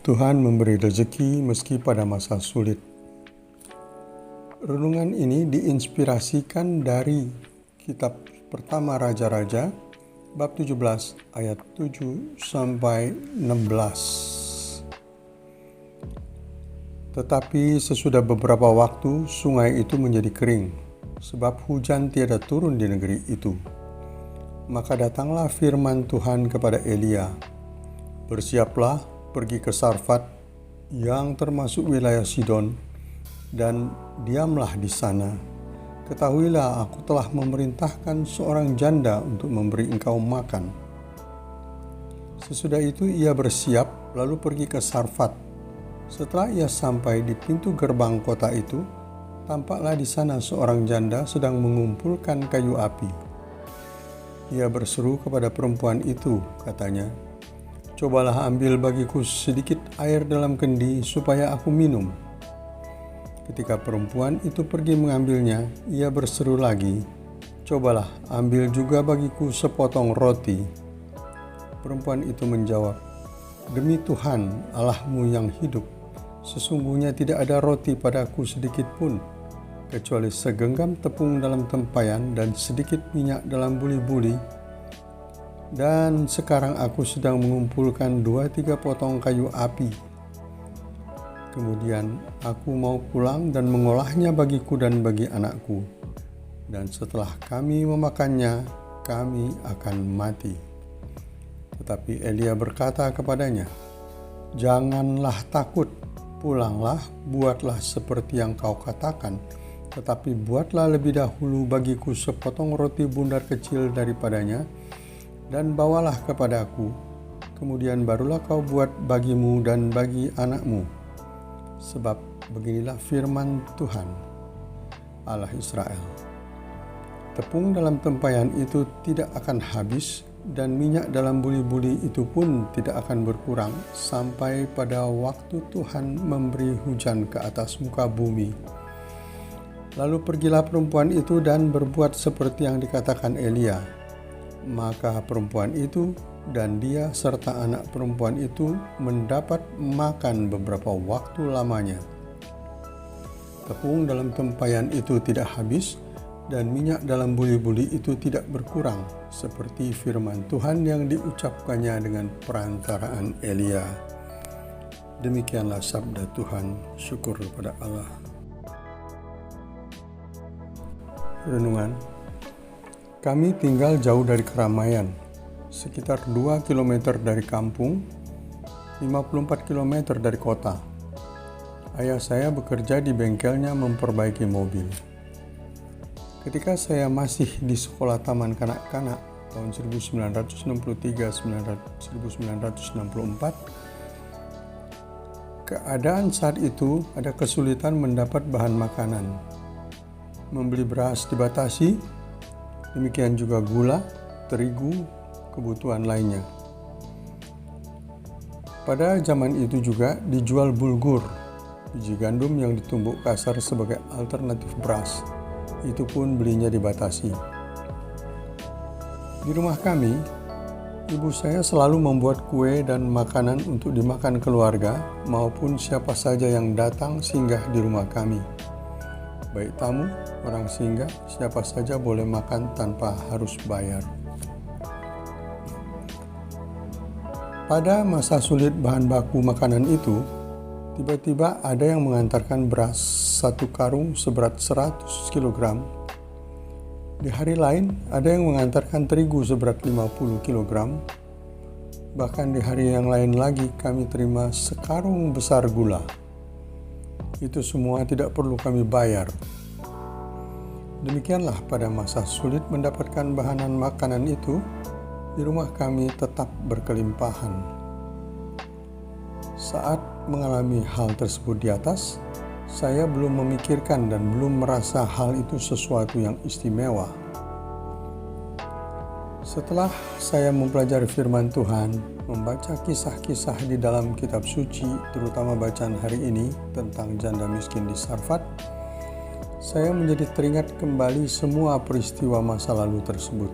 Tuhan memberi rezeki meski pada masa sulit. Renungan ini diinspirasikan dari kitab pertama Raja-Raja bab 17 ayat 7 sampai 16. Tetapi sesudah beberapa waktu sungai itu menjadi kering, sebab hujan tiada turun di negeri itu. Maka datanglah firman Tuhan kepada Elia, "Bersiaplah, pergi ke Sarfat yang termasuk wilayah Sidon, dan diamlah di sana. Ketahuilah, aku telah memerintahkan seorang janda untuk memberi engkau makan." Sesudah itu ia bersiap lalu pergi ke Sarfat. Setelah ia sampai di pintu gerbang kota itu, tampaklah di sana seorang janda sedang mengumpulkan kayu api. Ia berseru kepada perempuan itu, katanya, "Cobalah ambil bagiku sedikit air dalam kendi supaya aku minum." Ketika perempuan itu pergi mengambilnya, ia berseru lagi, "Cobalah ambil juga bagiku sepotong roti." Perempuan itu menjawab, "Demi Tuhan Allahmu yang hidup, sesungguhnya tidak ada roti padaku sedikit pun, kecuali segenggam tepung dalam tempayan dan sedikit minyak dalam buli-buli. Dan sekarang aku sedang mengumpulkan 2-3 potong kayu api. Kemudian aku mau pulang dan mengolahnya bagiku dan bagi anakku. Dan setelah kami memakannya, kami akan mati." Tetapi Elia berkata kepadanya, "Janganlah takut, pulanglah, buatlah seperti yang kau katakan. Tetapi buatlah lebih dahulu bagiku sepotong roti bundar kecil daripadanya, dan bawalah kepadaku, kemudian barulah kau buat bagimu dan bagi anakmu. Sebab beginilah firman Tuhan, Allah Israel, tepung dalam tempayan itu tidak akan habis, dan minyak dalam buli-buli itu pun tidak akan berkurang, sampai pada waktu Tuhan memberi hujan ke atas muka bumi." Lalu pergilah perempuan itu dan berbuat seperti yang dikatakan Elia. Maka perempuan itu dan dia serta anak perempuan itu mendapat makan beberapa waktu lamanya. Tepung dalam tempayan itu tidak habis, dan minyak dalam buli-buli itu tidak berkurang, seperti firman Tuhan yang diucapkannya dengan perantaraan Elia. Demikianlah sabda Tuhan. Syukur kepada Allah. Renungan. Kami tinggal jauh dari keramaian, sekitar 2 km dari kampung, 54 km dari kota. Ayah saya bekerja di bengkelnya memperbaiki mobil. Ketika saya masih di sekolah taman kanak-kanak tahun 1963-1964, keadaan saat itu ada kesulitan mendapat bahan makanan. Membeli beras dibatasi, demikian juga gula, terigu, kebutuhan lainnya. Pada zaman itu juga dijual bulgur, biji gandum yang ditumbuk kasar sebagai alternatif beras. Itu pun belinya dibatasi. Di rumah kami, ibu saya selalu membuat kue dan makanan untuk dimakan keluarga maupun siapa saja yang datang singgah di rumah kami. Baik tamu, orang singgah, siapa saja boleh makan tanpa harus bayar. Pada masa sulit bahan baku makanan itu, tiba-tiba ada yang mengantarkan beras 1 karung seberat 100 kg. Di hari lain, ada yang mengantarkan terigu seberat 50 kg. Bahkan di hari yang lain lagi kami terima sekarung besar gula. Itu semua tidak perlu kami bayar. Demikianlah pada masa sulit mendapatkan bahan makanan itu, di rumah kami tetap berkelimpahan. Saat mengalami hal tersebut di atas, saya belum memikirkan dan belum merasa hal itu sesuatu yang istimewa. Setelah saya mempelajari firman Tuhan, membaca kisah-kisah di dalam kitab suci, terutama bacaan hari ini tentang janda miskin di Sarfat, saya menjadi teringat kembali semua peristiwa masa lalu tersebut.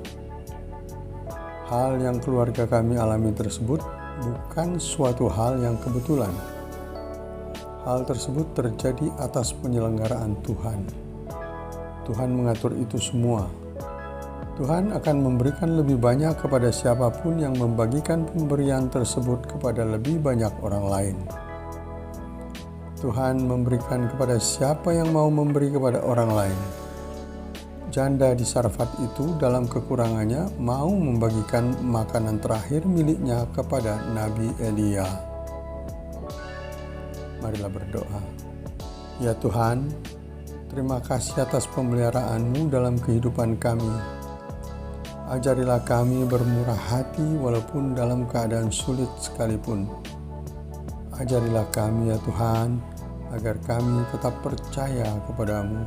Hal yang keluarga kami alami tersebut bukan suatu hal yang kebetulan. Hal tersebut terjadi atas penyelenggaraan Tuhan. Tuhan mengatur itu semua. Tuhan akan memberikan lebih banyak kepada siapapun yang membagikan pemberian tersebut kepada lebih banyak orang lain. Tuhan memberikan kepada siapa yang mau memberi kepada orang lain. Janda di Sarfat itu dalam kekurangannya mau membagikan makanan terakhir miliknya kepada Nabi Elia. Marilah berdoa. Ya Tuhan, terima kasih atas pemeliharaan-Mu dalam kehidupan kami. Ajarilah kami bermurah hati walaupun dalam keadaan sulit sekalipun. Ajarilah kami ya Tuhan, agar kami tetap percaya kepada-Mu,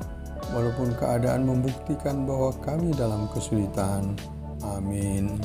walaupun keadaan membuktikan bahwa kami dalam kesulitan. Amin.